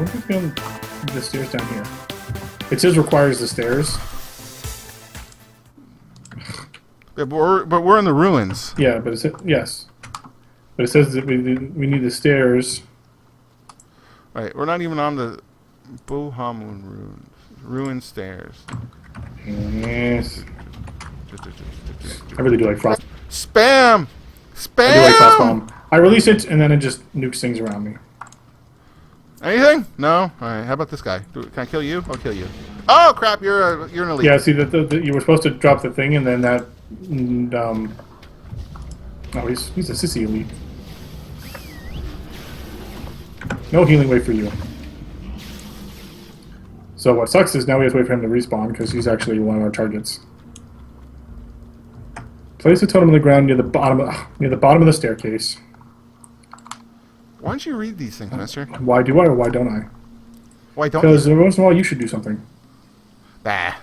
wonder if we can the stairs down here. It says requires the stairs. Yeah, but we're in the ruins. Yeah, but it says yes. But it says that we need the stairs. Right, we're not even on the Bohamun ruins. Ruin stairs. Yes. I really do like frost. Spam! Spam! I do like frost bomb. I release it and then it just nukes things around me. Anything? No. All right. How about this guy? Can I kill you? I'll kill you. Oh crap! You're an elite. Yeah. See that you were supposed to drop the thing and then that. Oh, he's a sissy elite. No healing wait for you. So what sucks is now we have to wait for him to respawn because he's actually one of our targets. Place a totem on the ground near the bottom of the staircase. Why don't you read these things, mister? Why do I or why don't I? Why don't Because you? every once in a while you should do something. Bah.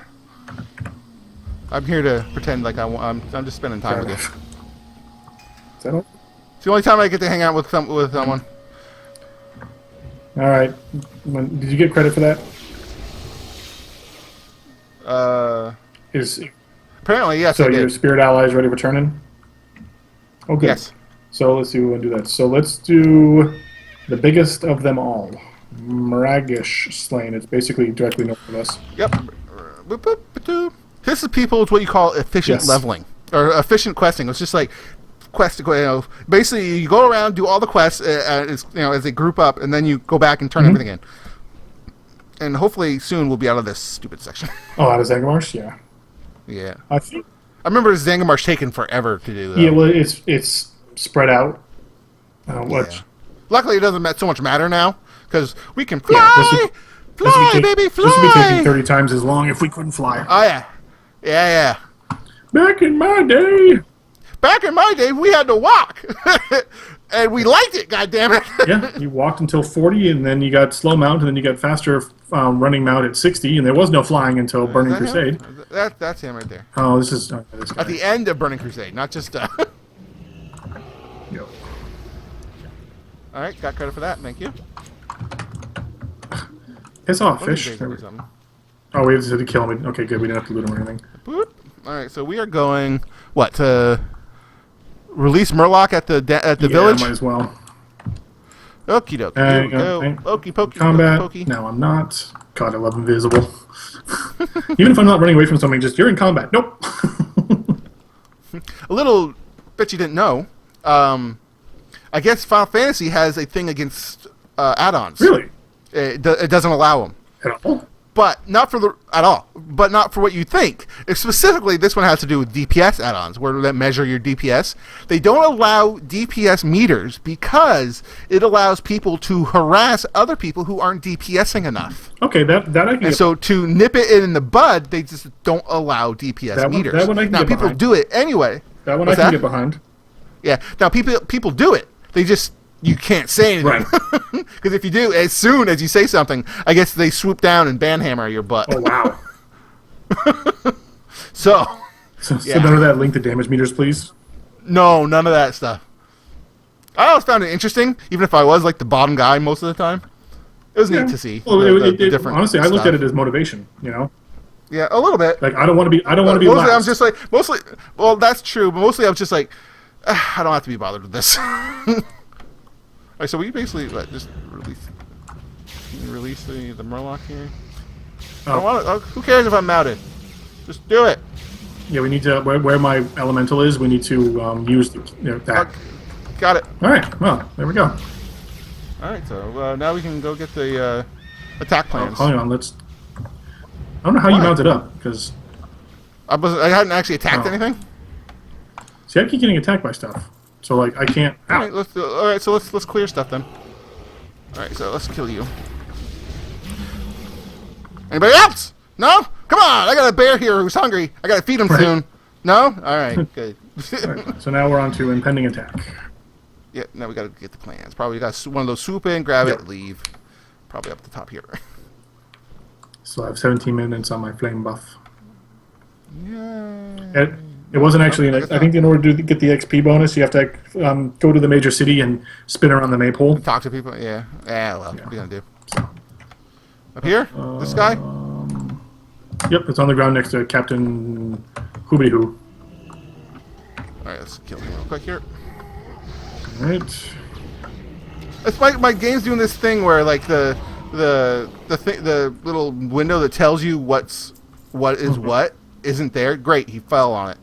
I'm here to pretend like I'm just spending time with you. Is that all? It's the only time I get to hang out with someone. All right. Did you get credit for that? Apparently, yes, So I did. your spirit ally is ready for turn-in? Oh, good. Yes. So let's see who will do that. So let's do the biggest of them all. Mragish Slain. It's basically directly north of us. Yep. This is people. It's what you call efficient Yes. leveling or efficient questing. It's just like quest. Basically, you go around, do all the quests, as they group up, and then you go back and turn everything in. And hopefully soon we'll be out of this stupid section. Oh, out of Zangamarsh? Yeah. Yeah. I think. I remember Zangamarsh taking forever to do. Though. Yeah, well, it's spread out. What? Yeah. Luckily, it doesn't so much matter now because we can fly, Yeah, fly, baby, fly. This would be taking 30 times as long if we couldn't fly. Oh yeah, yeah. Back in my day. Back in my day, we had to walk, and we liked it. God damn it. Yeah, you walked until 40, and then you got slow mount, and then you got faster running mount at 60, and there was no flying until Burning Is that Crusade. him? That's him right there. Oh, this is this guy. At the end of Burning Crusade, not just. Yo. All right, got credit for that. Thank you. Piss off, What did fish. they do or something? Oh, we just had to kill him. Okay, good. We didn't have to loot him or anything. Boop. All right, so we are going to release Murloc at the village. Might as well. Okie dokie. There Here you we go. go. Okie pokey. Combat. Pokey. No, I'm not. God, I love invisible. Even if I'm not running away from something, just you're in combat. Nope. A little bet you didn't know. I guess Final Fantasy has a thing against add-ons. Really? It doesn't allow them. At all? But not for But not for what you think. Specifically, this one has to do with DPS add-ons, where they measure your DPS. They don't allow DPS meters because it allows people to harass other people who aren't DPSing enough. Okay, that I can And get. so to nip it in the bud, they just don't allow DPS meters. That one I can now get people behind. do it anyway. That one What's I can that? get behind. Yeah. Now people do it. They just you can't say anything. Right. Because if you do, as soon as you say something, I guess they swoop down and banhammer your butt. Oh, wow. So So none of that link to damage meters, please. no, none of that stuff. I always found it interesting, even if I was like the bottom guy most of the time. It was neat to see. Well, the different honestly, I looked stuff. at it as motivation. You know, Yeah, a little bit. like I don't want to be Mostly, last. I'm just like Well, that's true, but mostly I'm just like, I don't have to be bothered with this. All right, so we basically just release the Murloc here. I don't want to, who cares if I'm mounted? Just do it. Yeah, we need to where my elemental is. We need to use that. Got it. All right. Well, there we go. All right, so now we can go get the attack plans. Hold on. I don't know how you Why? mounted up because I hadn't actually attacked anything. see, I keep getting attacked by stuff. So like I can't. All right, so let's clear stuff then. All right, so let's kill you. Anybody else? No? Come on! I got a bear here who's hungry. I gotta feed him soon. No? All right, good. All right, so now we're on to impending attack. Yeah, now we gotta get the plans. Probably got one of those swoop in, grab Yep. it, leave. Probably up the top here. So I have 17 minutes on my flame buff. Yeah. It wasn't actually. I think in order to get the XP bonus, you have to go to the major city and spin around the maypole. Talk to people. Yeah. Yeah. Well, what are you gonna do? Up here? This guy? Yep, it's on the ground next to Captain Hoobity Hoo. Alright, let's kill him real quick here. Alright. It's my game's doing this thing where like the little window that tells you what is what isn't there. Great, he fell on it.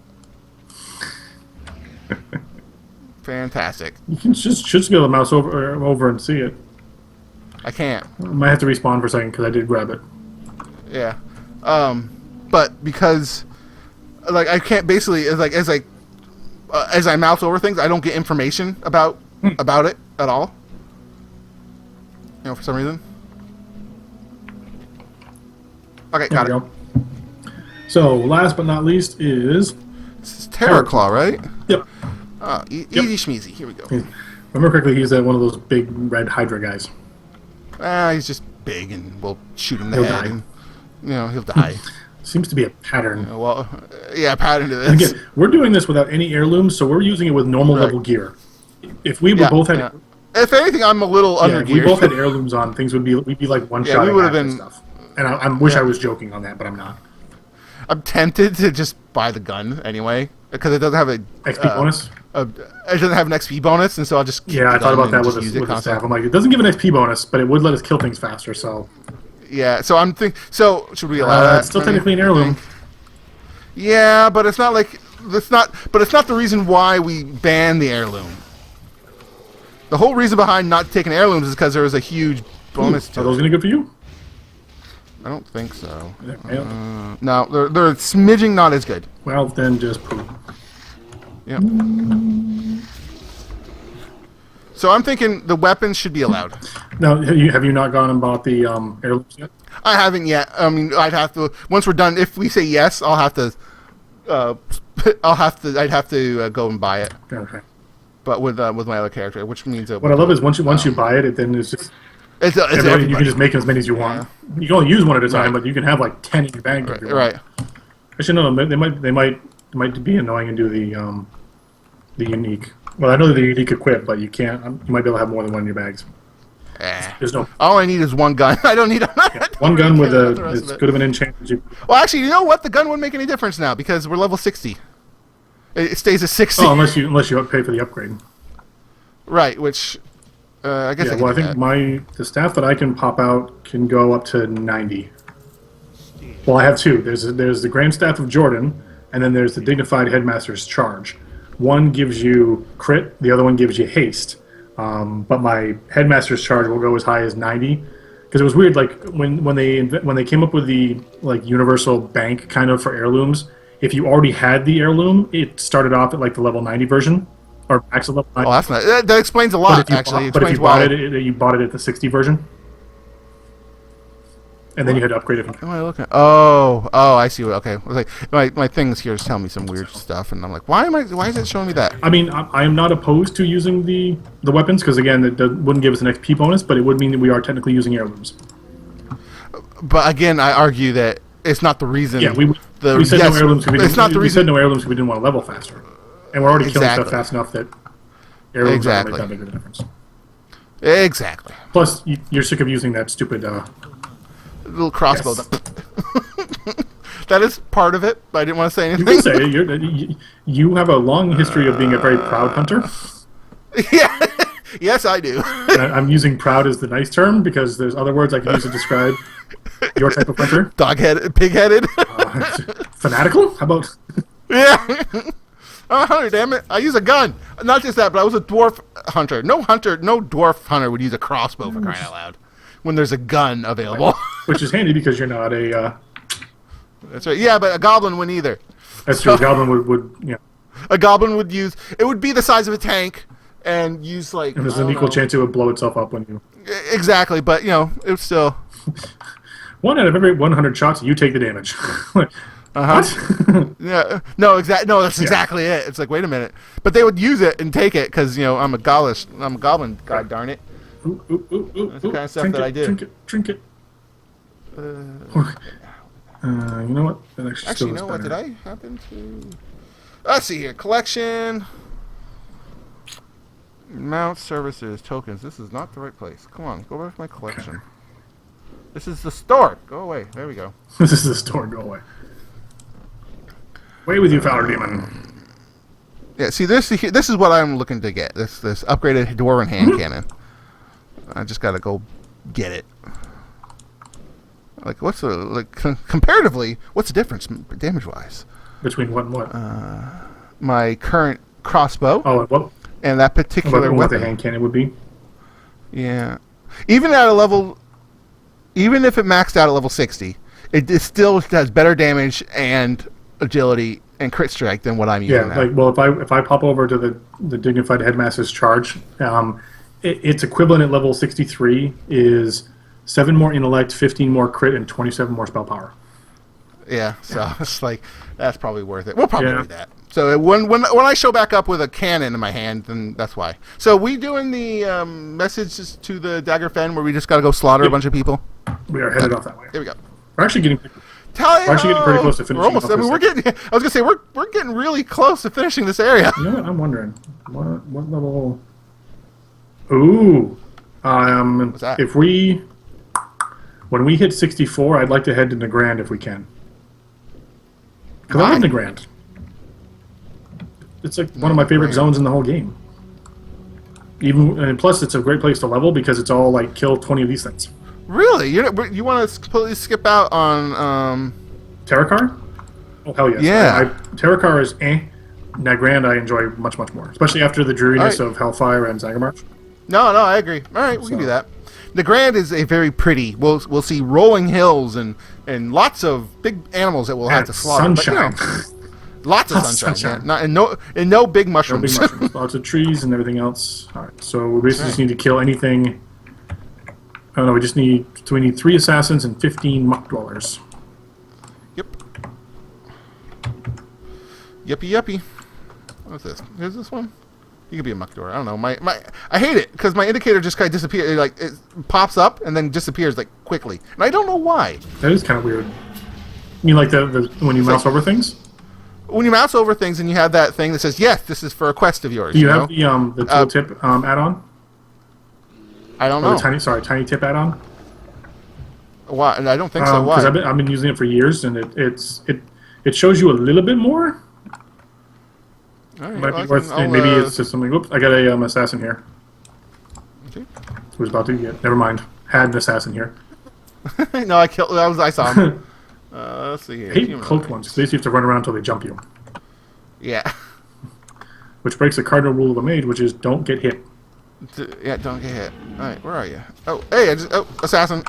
Fantastic. You can just be able to mouse over and see it. I can't. I might have to respawn for a second because I did grab it. Yeah. But because like I can't basically as I mouse over things, I don't get information about it at all. You know, for some reason. Okay, got it. Go. So, last but not least is... This is Terraclaw, right? Yep. Easy schmeezy. Here we go. Remember correctly, he's one of those big red Hydra guys. He's just big, and we'll shoot him in the He'll head. die. And, he'll die. Seems to be a pattern. Pattern to this. And again, we're doing this without any heirlooms, so we're using it with normal level gear. If we were both had... If anything, I'm a little under If we both had heirlooms on, things would be we'd be like one shot. we would have been. Stuff. And I wish I was joking on that, but I'm not. I'm tempted to just buy the gun anyway because it doesn't have a XP bonus. It doesn't have an XP bonus, and so I'll just keep I thought about that with the staff. I'm like, it doesn't give an XP bonus, but it would let us kill things faster. So yeah, so I'm thinking. So should we allow that? It's still technically an heirloom. Yeah, but it's not like it's not. But it's not the reason why we banned the heirloom. The whole reason behind not taking heirlooms is because there was a huge bonus to it. Are those going to go for you? I don't think so. Yeah. No, they're smidging not as good. Well, then just poop. Yeah. So I'm thinking the weapons should be allowed. Now, have you not gone and bought the heirlooms yet? I haven't yet. I mean, I'd have to. Once we're done, if we say yes, I'll have to. I'd have to go and buy it. Okay. But with my other character, which means what I love is once you buy it, then it's just it's you can just make as many as you want. You can only use one at a time, but you can have like 10 in your bag. If you want. Right. Actually, no, they might be annoying and do the unique. Well, I know the unique equip, but you can't. You might be able to have more than one in your bags. There's no. All I need is one gun. I don't need one gun with it's good of an enchantment. Well, actually, you know what? The gun wouldn't make any difference now because we're level 60. It stays at 60. Oh, unless you pay for the upgrade. Right, which I guess. Yeah, I think the staff that I can pop out can go up to 90. Well, I have two. There's the Grand Staff of Jordan, and then there's the Dignified Headmaster's Charge. One gives you crit, the other one gives you haste. But my Headmaster's Charge will go as high as 90. Because it was weird, like when they came up with the like universal bank kind of for heirlooms. If you already had the heirloom, it started off at like the level 90 version, or max level 90. Oh, that's not. That explains a lot, actually. But if you bought it, you bought it at the 60 version, and then you had to upgrade it. What am I looking at? Oh, I see. Okay, like my things here is telling me some weird stuff, and I'm like, why is it showing me that? I mean, I am not opposed to using the weapons because again, it wouldn't give us an XP bonus, but it would mean that we are technically using heirlooms. But again, I argue that it's not the reason. Yeah, we said no heirlooms. We said no heirlooms because we didn't want to level faster, and we're already killing stuff fast enough that heirlooms aren't really that big of a difference. Exactly. Plus, you're sick of using that stupid little crossbow. Yes. That is part of it, but I didn't want to say anything. You can say you have a long history of being a very proud hunter. Yeah. Yes, I do. And I'm using proud as the nice term because there's other words I can use to describe your type of hunter. Dog-headed, pig-headed. Fanatical? How about? Yeah. I'm a hunter, damn it. I use a gun. Not just that, but I was a dwarf hunter. No dwarf hunter would use a crossbow for crying out loud when there's a gun available. Which is handy because you're not a... That's right. Yeah, but a goblin wouldn't either. That's true. A goblin would yeah. A goblin would use... It would be the size of a tank and use like... And there's an equal chance it would blow itself up when you... Exactly, but, it was still... 1 out of every 100 shots, you take the damage. What? Yeah. No, that's exactly it. It's like, wait a minute. But they would use it and take it because, I'm a goblin, god darn it. Ooh, that's the kind of stuff that I do. Trinket. You know what? That actually, you know what did I happen to... Let's see here. Collection. Mount services, tokens. This is not the right place. Come on, go back to my collection. This is the store. Go away. There we go. This is the store. Go away. Away with you, Fowler Demon. Yeah, see, this is what I'm looking to get. This upgraded Dwarven hand cannon. I just gotta go get it. Like, what's the comparatively? What's the difference damage wise Between what and what? My current crossbow. Oh, and what? And that particular What weapon. the hand cannon would be? Yeah, even at a level, even if it maxed out at level 60, it still has better damage and agility and crit strike than what I'm using now. Like, well, if I pop over to the Dignified Headmaster's Charge, its equivalent at level 63 is 7 more intellect, 15 more crit, and 27 more spell power. Yeah, so it's like that's probably worth it. We'll probably do that. So when I show back up with a cannon in my hand, then that's why. So we doing the messages to the Dagger Fen where we just got to go slaughter a bunch of people. We are headed off that way. Here we go. We're actually getting. We're actually getting pretty close to finishing. We're almost. I mean, we're getting. I was gonna say we're getting really close to finishing this area. You know what? I'm wondering what level. Ooh, What's that? If when we hit 64, I'd like to head to Nagrand if we can. Because I love Nagrand. It's like one of my favorite zones in the whole game. And plus, it's a great place to level because it's all like kill 20 of these things. Really? You want to completely skip out on Terrakar? Oh hell yes. Yeah. Terrakar is Nagrand I enjoy much more, especially after the dreariness of Hellfire and Zangarmarsh. No, I agree. All right, we can do that. Nagrand is a very pretty. We'll see rolling hills and lots of big animals that we'll have to slaughter. Sunshine. But, lots of sunshine. Yeah. Not and no big mushrooms. No big mushrooms. Lots of trees and everything else. All right, so we basically just need to kill anything. Oh no, we need 3 assassins and 15 muck dwellers. Yep. Yuppie. What's this? Here's this one. You could be a muck dweller. I don't know. I hate it because my indicator just kind of disappears. Like it pops up and then disappears like quickly, and I don't know why. That is kind of weird. You mean like the when you mouse over things? When you mouse over things and you have that thing that says, yes, this is for a quest of yours. Do you have the tooltip add-on? I don't know. Tiny tip add-on? Why? I don't think so. Why? Because I've been using it for years, and it shows you a little bit more. All right, Might be worth. Maybe it's just something. Whoops! I got a assassin here. Okay. Who's about to get? Never mind. Had an assassin here. No, I saw him. Let's see here. I hate cloaked ones because they have to run around until they jump you. Yeah. Which breaks the cardinal rule of a mage, which is don't get hit. Yeah, don't get hit. All right, where are you? Oh, hey, assassin.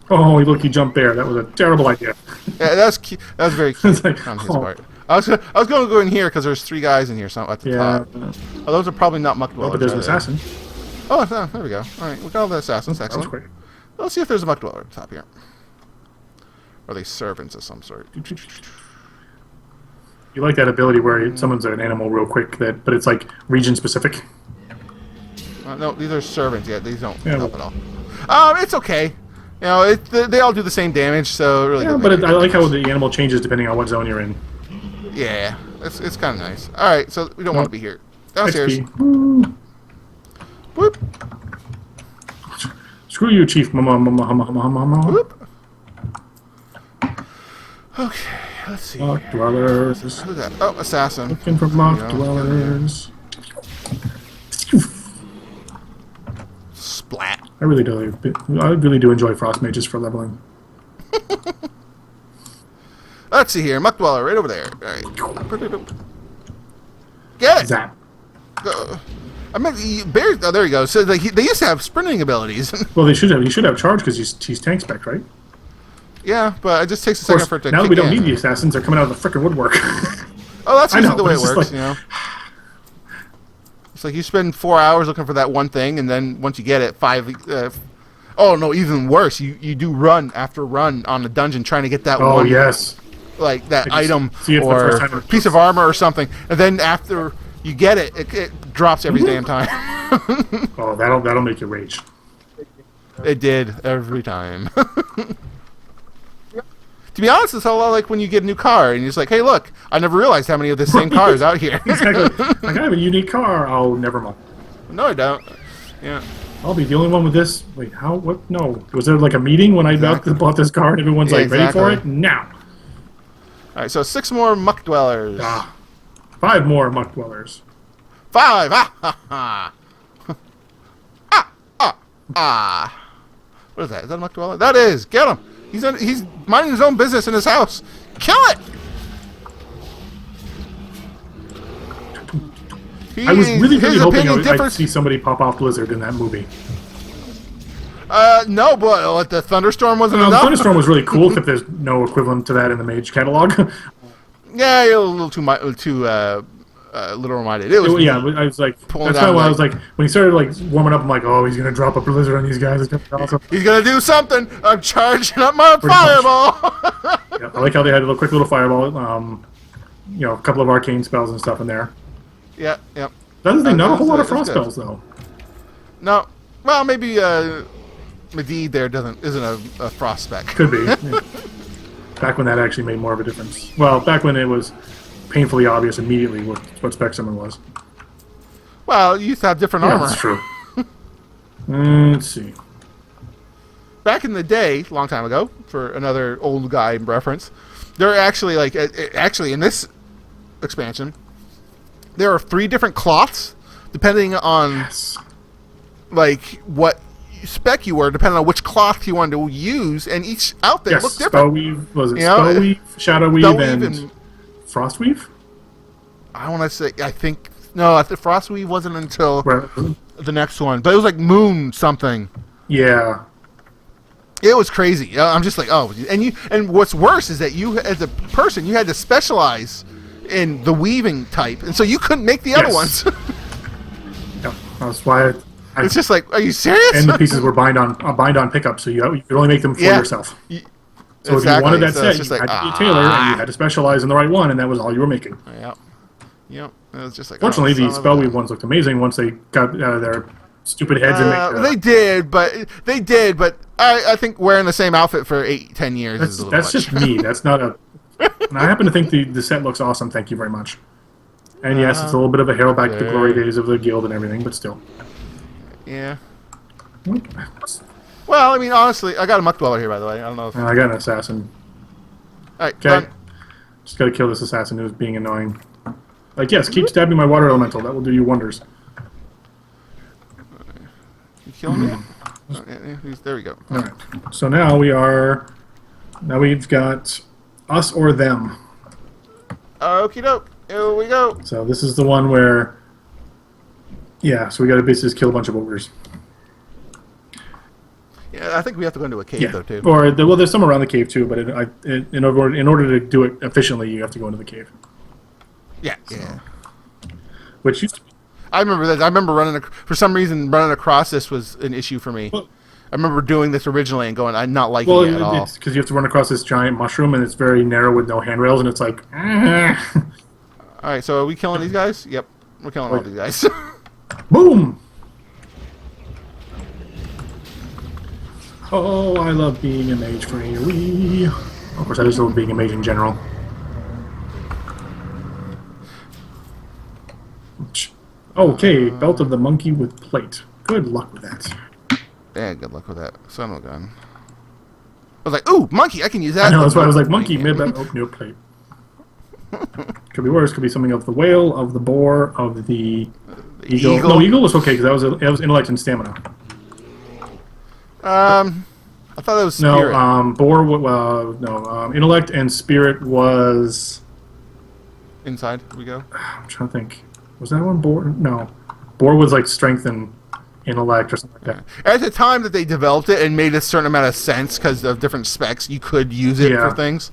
Oh, look, he jumped there. That was a terrible idea. Yeah, that was cute. That was very cute like, on his part. I was going to go in here because there's 3 guys in here at the top. Oh, those are probably not muck dwellers. Oh, but there's an assassin. Oh, there we go. All right, we got all the assassins. Excellent. That was quick. Let's see if there's a muck dweller at the top here. Or are they servants of some sort? You like that ability where it summons an animal real quick, but it's like region specific. No, these are servants. Yeah, these don't Yeah, help at all. It's okay. You know, they all do the same damage, so it really. Yeah, but I like how the animal changes depending on what zone you're in. Yeah, it's kind of nice. All right, so we don't want to be here. Downstairs. XP. Whoop. Screw you, Chief. Whoop. Okay, let's see. Mock dwellers. Who's that? Oh, assassin. Looking for mock dwellers. Splat. I really do enjoy frost mages for leveling. Let's see here. Muck dweller right over there. All right. Get it. Zap. I meant bears. Oh, there you go. So they used to have sprinting abilities. Well, they should have. He should have charge because he's tank spec, right? Yeah, but it just takes a second for it to now kick we don't in. need the assassins. They're coming out of the frickin' woodwork. Oh, that's usually the way it it's works, you know. It's like you spend 4 hours looking for that one thing, and then once you get it, oh no, even worse. You do run after run on the dungeon trying to get that one. Oh yes. Like that item the or first time piece of armor or something, and then after you get it, it drops every damn time. Oh, that'll make you rage. It did every time. To be honest, it's a lot like when you get a new car and you're just like, hey, look, I never realized how many of the same cars out here. Exactly. Like, I have a unique car. Oh, never mind. No, I don't. Yeah. I'll be the only one with this. Wait, how? What? No. Was there like a meeting when I bought this card? Everyone's like, ready for it? Now. All right, so 6 more muck dwellers. 5 more muck dwellers. 5! Ah, ha, ha. Ah. What is that? Is that a muck dweller? That is! Get him! He's minding his own business in his house. Kill it! I was really hoping I'd see somebody pop off Blizzard in that movie. No, but the Thunderstorm wasn't enough. Thunderstorm was really cool, except there's no equivalent to that in the Mage catalog. Yeah, a little too literal-minded. It was yeah, I was like, that's kind of why I was like, when he started like warming up, I'm like, oh, he's gonna drop a Blizzard on these guys. It's gonna be awesome. He's gonna do something. I'm charging up my fireball. Yeah, I like how they had a quick little fireball. You know, a couple of arcane spells and stuff in there. Yeah. That's not a whole lot of frost spells though. No, well, maybe Medivh there isn't a frost spec. Could be. Yeah. Back when that actually made more of a difference. Well, back when it was painfully obvious immediately what spec someone was. Well, you used to have different armor. That's true. Let's see. Back in the day, a long time ago, for another old guy reference, there are actually actually in this expansion, there are 3 different cloths depending on like what spec you were, depending on which cloth you wanted to use, and each outfit looked different. Spellweave, was it Spellweave, Shadowweave, and Frostweave? I want to say, I think Frostweave wasn't until the next one, but it was like Moon something. Yeah. It was crazy. I'm just like, oh, and what's worse is that you, as a person, you had to specialize in the weaving type, and so you couldn't make the other ones. Yep. That's why it's just like, are you serious? And the pieces were bind on pickup, so you could only make them for yourself. So if you wanted that set, you had to be a tailor, and you had to specialize in the right one, and that was all you were making. Yep. It was just like. Fortunately, the Spellweave ones looked amazing once they got out of their stupid heads and they did, but I think wearing the same outfit for 8-10 years is a little much. That's just me. That's not a. And I happen to think the set looks awesome. Thank you very much. And yes, it's a little bit of a hail back to the glory days of the guild and everything, but still. Yeah. Well, I mean, honestly, I got a muck dweller here, by the way. I don't know if... I got an assassin. Alright, done. Just gotta kill this assassin who's being annoying. Like, yes, keep stabbing my water elemental. That will do you wonders. You killing me? There we go. Alright. So now we've got us or them. Okie doke. Here we go. So this is the one where... Yeah, so we gotta basically just kill a bunch of ogres. Yeah, I think we have to go into a cave, though, too. Or, well, there's some around the cave, too, but in order to do it efficiently, you have to go into the cave. Yeah. Which used to be... I remember that. I remember for some reason, running across this was an issue for me. Well, I remember doing this originally and going, I'm not liking it at all. It's because you have to run across this giant mushroom, and it's very narrow with no handrails, and it's like... Alright, so are we killing these guys? Yep, we're killing all these guys. Boom! Oh, I love being a mage for AoE. Of course, I just love being a mage in general. Okay, Belt of the Monkey with Plate. Good luck with that. Yeah, good luck with that. Son of a gun. I was like, ooh, monkey, I can use that. I know, that's why I was like, monkey, mid-belt, oh, no, plate. Could be worse. Could be something of the whale, of the boar, of the eagle. No, eagle was okay, because that was intellect and stamina. I thought that was spirit. No, boar, no, intellect and spirit was... Inside we go. I'm trying to think. Was that one boar? No. Boar was like strength and intellect or something like that. At the time that they developed it and made a certain amount of sense because of different specs, you could use it for things.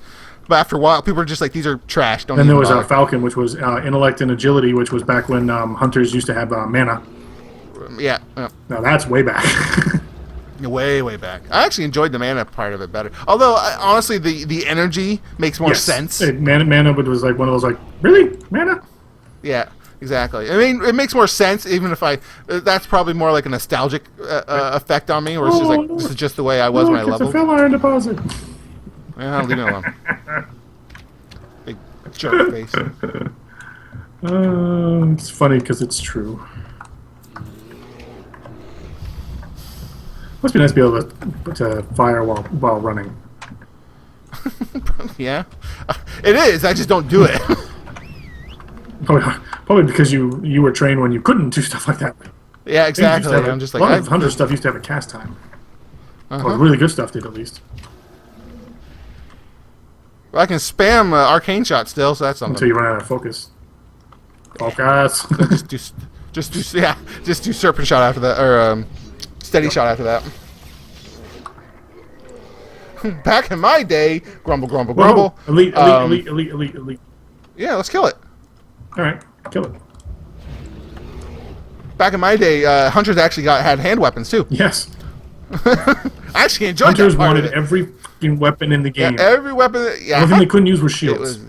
But after a while, people were just like, these are trash. Don't. Then there was a falcon, which was intellect and agility, which was back when hunters used to have mana. Yeah. Now that's way back. Way back. I actually enjoyed the mana part of it better. Although, honestly, the energy makes more sense. Mana was like one of those like, really? Mana? Yeah, exactly. I mean, it makes more sense, even if that's probably more like a nostalgic effect on me, or it's just like, this is just the way I was when I leveled. It's a fell iron deposit. Well, leave me alone. Big jerk face. It's funny because it's true. Must be nice to be able to fire while running. Yeah, it is. I just don't do it. Probably because you were trained when you couldn't do stuff like that. Yeah, exactly. I'm just like, a lot of hunter stuff used to have a cast time. Or the really good stuff did, at least. Well, I can spam arcane shot still, so that's something. Until you run out of focus. Focus. just do serpent shot after that, or steady shot after that. Back in my day, grumble, grumble, grumble. Whoa. Elite. Yeah, let's kill it. All right, kill it. Back in my day, hunters actually had hand weapons too. Yes. I actually enjoyed Hunters that part wanted of it. every fucking weapon in the game. Yeah, every weapon. Yeah. The only thing they couldn't use were shields. It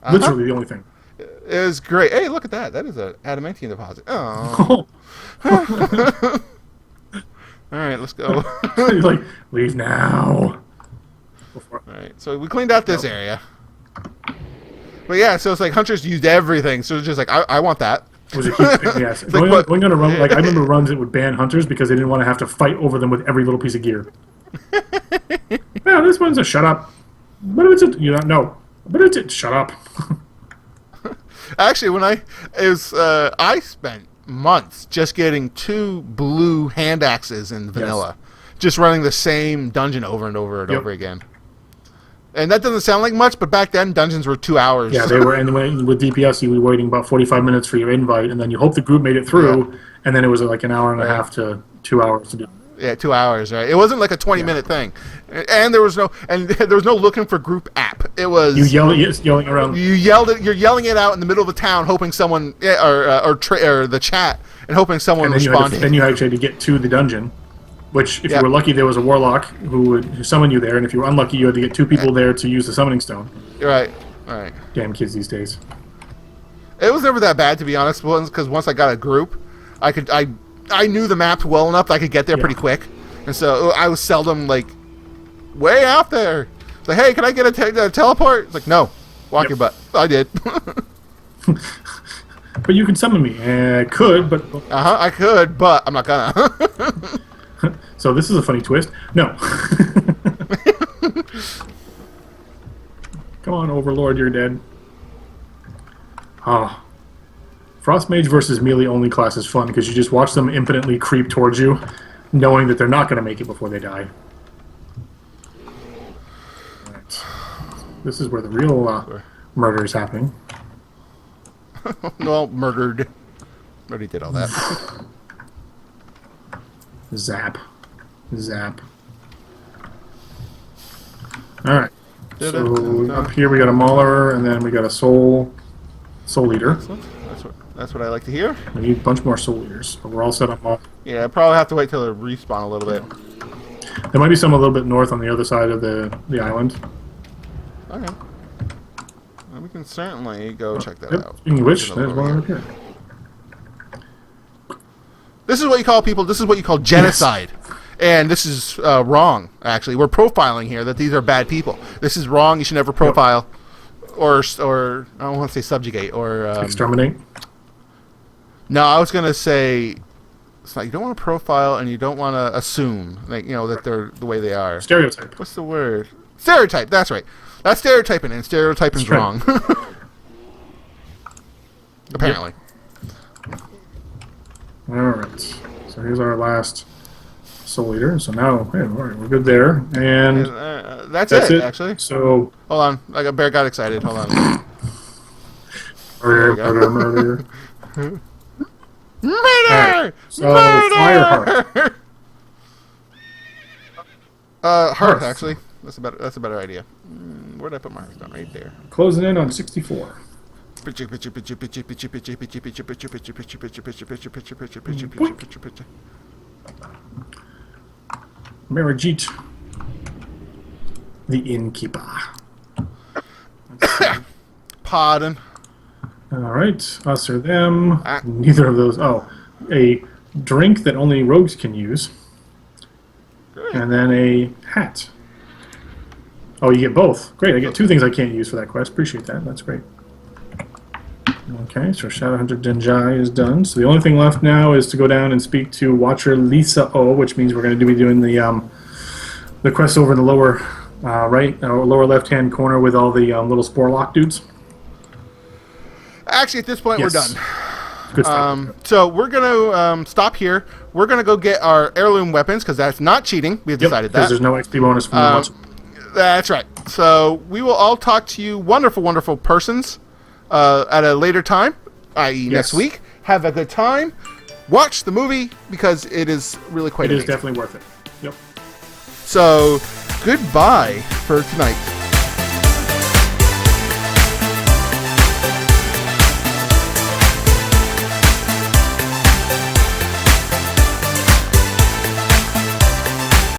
was, Literally the only thing. It was great. Hey, look at that. That is an adamantium deposit. Oh. All right, let's go. He's like, leave now. All right, so we cleaned out this area. But yeah, so it's like hunters used everything. So it's just like, I want that. It was a huge pain in the ass. Going on a run, like I remember runs that would ban hunters because they didn't want to have to fight over them with every little piece of gear. Yeah, this one's a shut up. But it's a But it's a shut up. Actually, I spent months just getting 2 blue hand axes in vanilla, just running the same dungeon over and over and over again. And that doesn't sound like much, but back then dungeons were 2 hours. Yeah, they were. And with DPS, you were waiting about 45 minutes for your invite, and then you hope the group made it through, and then it was like an hour and a half to 2 hours to do. Yeah, 2 hours, right? It wasn't like a 20-minute thing, and there was no looking for group app. It was yelling around. You're yelling it out in the middle of the town, hoping someone or the chat, and hoping someone responded. Then you actually had to get to the dungeon. Which, if you were lucky, there was a warlock who would summon you there, and if you were unlucky, you had to get 2 people there to use the summoning stone. Right. Damn kids these days. It was never that bad, to be honest, because once I got a group, I knew the map well enough that I could get there pretty quick, and so I was seldom like way out there. It's like, hey, can I get a teleport? It's like, no, walk your butt. I did. But you can summon me. Could, but I could, but I'm not gonna. So this is a funny twist. No. Come on, Overlord, you're dead. Frost Mage versus melee only class is fun because you just watch them impotently creep towards you, knowing that they're not going to make it before they die. Right. This is where the real murder is happening. Well, murdered. Already did all that. Zap. Alright. So up here we got a Mauler, and then we got a Soul Eater. That's what I like to hear. We need a bunch more Soul Eaters, but we're all set up. Yeah, I probably have to wait till they respawn a little bit. There might be some a little bit north on the other side of the island. Okay. Well, we can certainly go check that out. Speaking of which, there's one right here. This is what you call people. This is what you call genocide, and this is wrong. Actually, we're profiling here that these are bad people. This is wrong. You should never profile, or I don't want to say subjugate or exterminate. No, I was gonna say it's like you don't want to profile and you don't want to assume, like that they're the way they are. Stereotype. What's the word? Stereotype. That's right. That's stereotyping, and stereotyping's wrong. Apparently. Alright, so here's our last Soul Eater. So now, hey, we're good there. And that's it, actually. So, hold on. Bear got excited. Hold on. Murder. Murder! So, Fireheart. Hearth, actually. That's a better idea. Where'd I put my hearth? Right there. Closing in on 64. Marajit, the innkeeper. Pardon. All right, us or them. Neither of those. Oh, a drink that only rogues can use, and then a hat. Oh, you get both. Great, I get 2 things I can't use for that quest. Appreciate that. That's great. Okay, so Shadowhunter Denjai is done. So the only thing left now is to go down and speak to Watcher Lisa O, which means we're going to be doing the quest over in the lower lower left-hand corner with all the little spore lock dudes. Actually, at this point, we're done. Good stuff. So we're going to stop here. We're going to go get our heirloom weapons, because that's not cheating. We've decided that. Because there's no XP bonus from the monster. That's right. So we will all talk to you wonderful, wonderful persons at a later time, i.e. next week. Have a good time. Watch the movie, because it is really quite amazing. It is definitely worth it. Yep. So, goodbye for tonight.